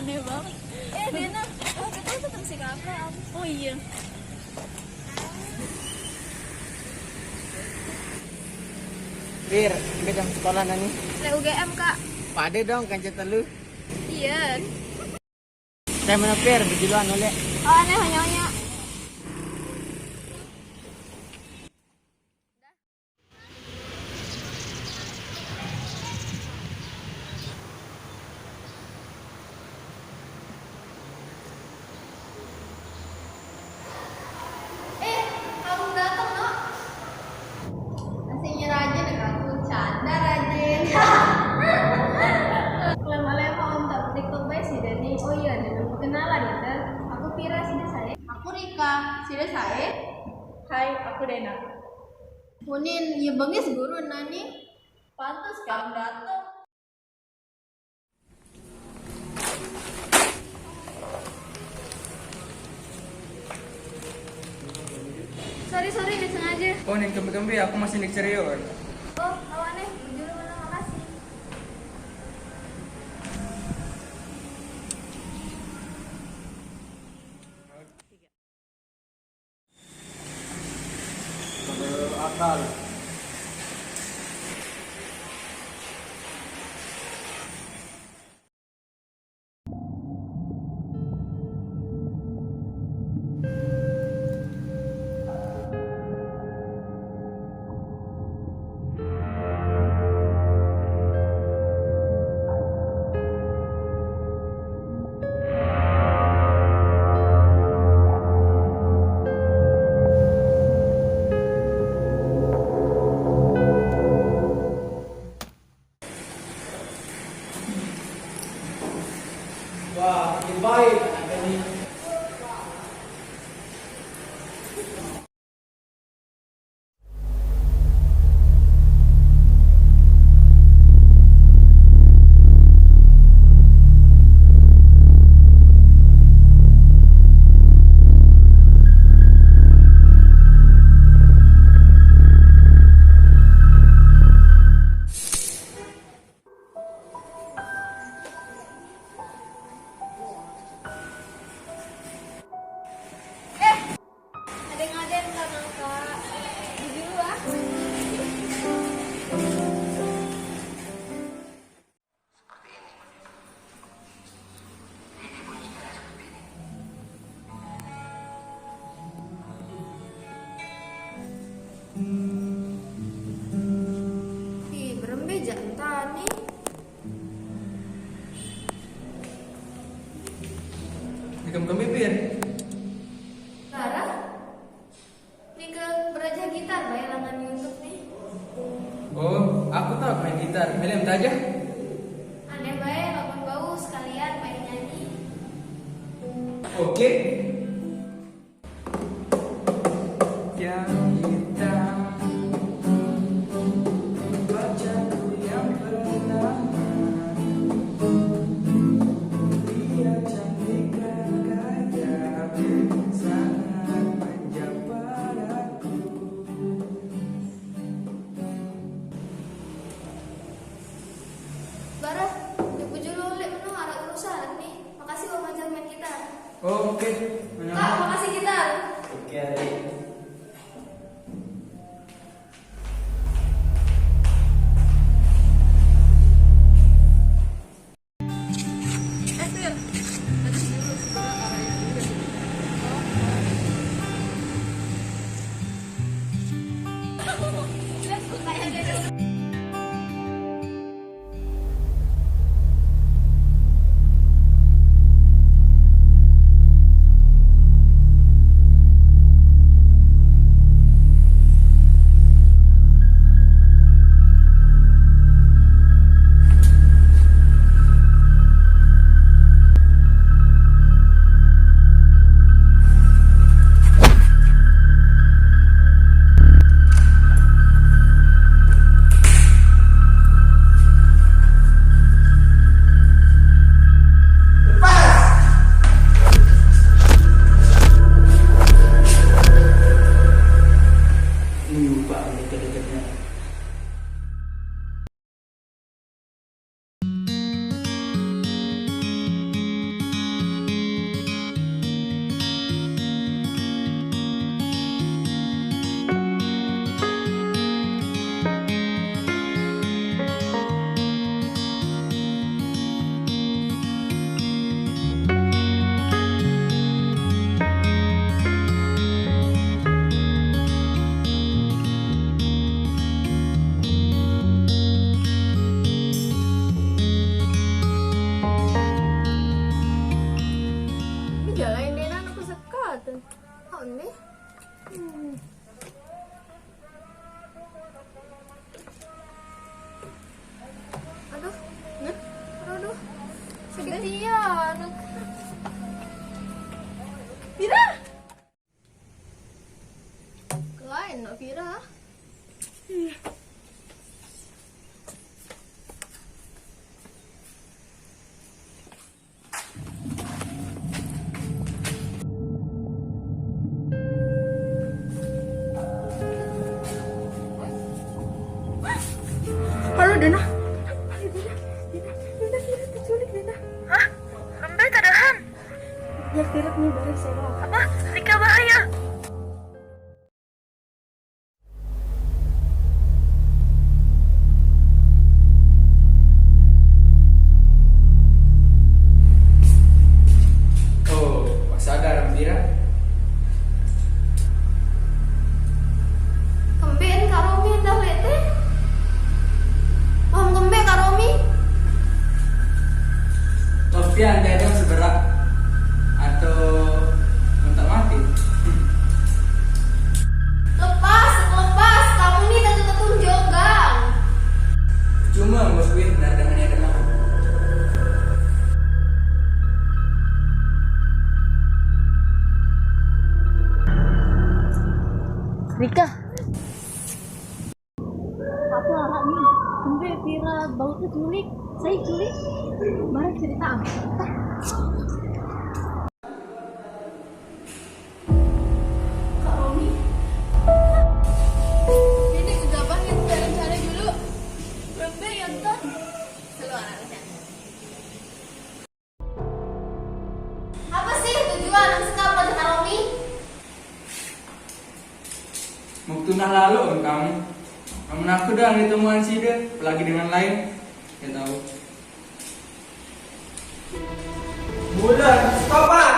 Aneh banget. Dena, kita tetap si kakak. Oh iya. Bir, ke jam sekolah nani. Le UGM kak. Pade dong kan cerita lu. Iya. Saya mana Pir, berjiluan oleh. Oh aneh hanya. Kamu datang no? Nasinya rajin ya kamu canda rajin. Lama-lama om tak TikTok bae sih Dani. Oh iya, Dani kenalan ya Dan. Aku Pira sih saya. Aku Rika, sih saya. Hai, aku Dena. Munin, ya bangis guru nani. Pantas kamu datang. Sorry, nggak sengaja. Oh, nih kembi-kembi aku masih nih cerio. Oh, awannya, jujur mana makasih. Akal. Wah, ini baik anak ini. Ada yang nggak ngangkat. Jujur ah. Ih, berembe jantan nih. Nih kembi Bir. Lara, ini ke belajar gitar bayar langan YouTube nih. Oh, aku tahu main gitar. Helm aja. Aneh bayar lawan bau sekalian main nyanyi. Oke. Yang hitam bacaku yang pernah dia cantik dan kaya sangat manja padaku. Bara, ibu julu lek menu ada urusan nih. Makasih om ajar main gitar. Oke. Kak, makasih gitar. Oke, adik. Dena. Dena diculik Dena. Hah? Lembay tadahan. Ya tirat nih balik saya. Apa? Rika bahaya. Oh, masih ada Mira? Kemben Kak Romi dah lete. Paham kembe Kak Romi? Topian dia seberak atau mentak mati? Lepas, kamu nih tetun jogang. Cuma bos Win benar dengan yang dengar. Rika. Apa arah nih? Kembe Pira bau tuh culik. Saya culik. Barang cerita apa? Kak Romi. Ini kegabah yang cari dulu. Kembe yang tuh. Selalu anaknya. Apa sih tujuan sekarang Kak Romi? Waktu nah lalu kamu. Namun aku dah ditemuan si dia, apalagi dengan lain. Ya tahu. Bulan, stop pak!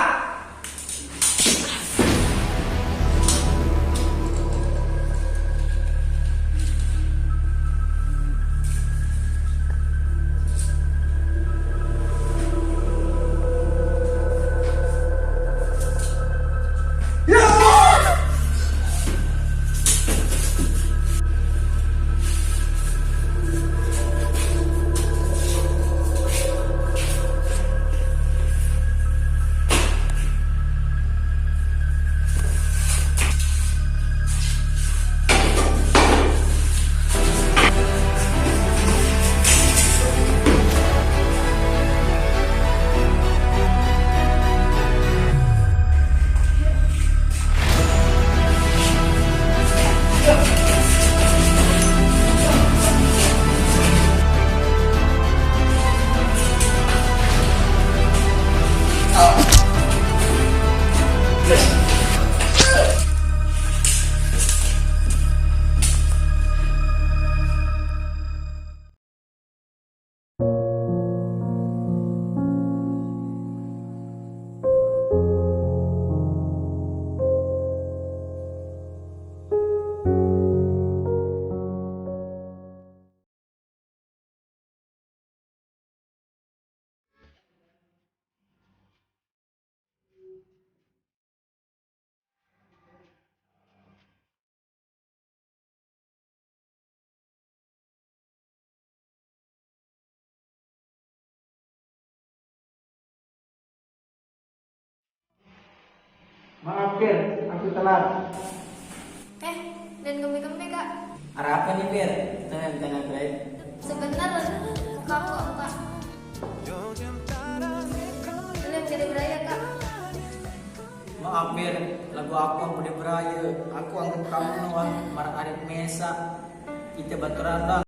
Maaf Fir, aku telat. Dan kembe-kembe Kak. Arah apa nih Fir? Kita yang tengah drive. Sebentar kamu Kak. Kalian jadi beraya Kak. Maaf Fir, lagu aku yang udah beraya. Aku anggap kamu nuan marah arit mesa. Kita berkerandang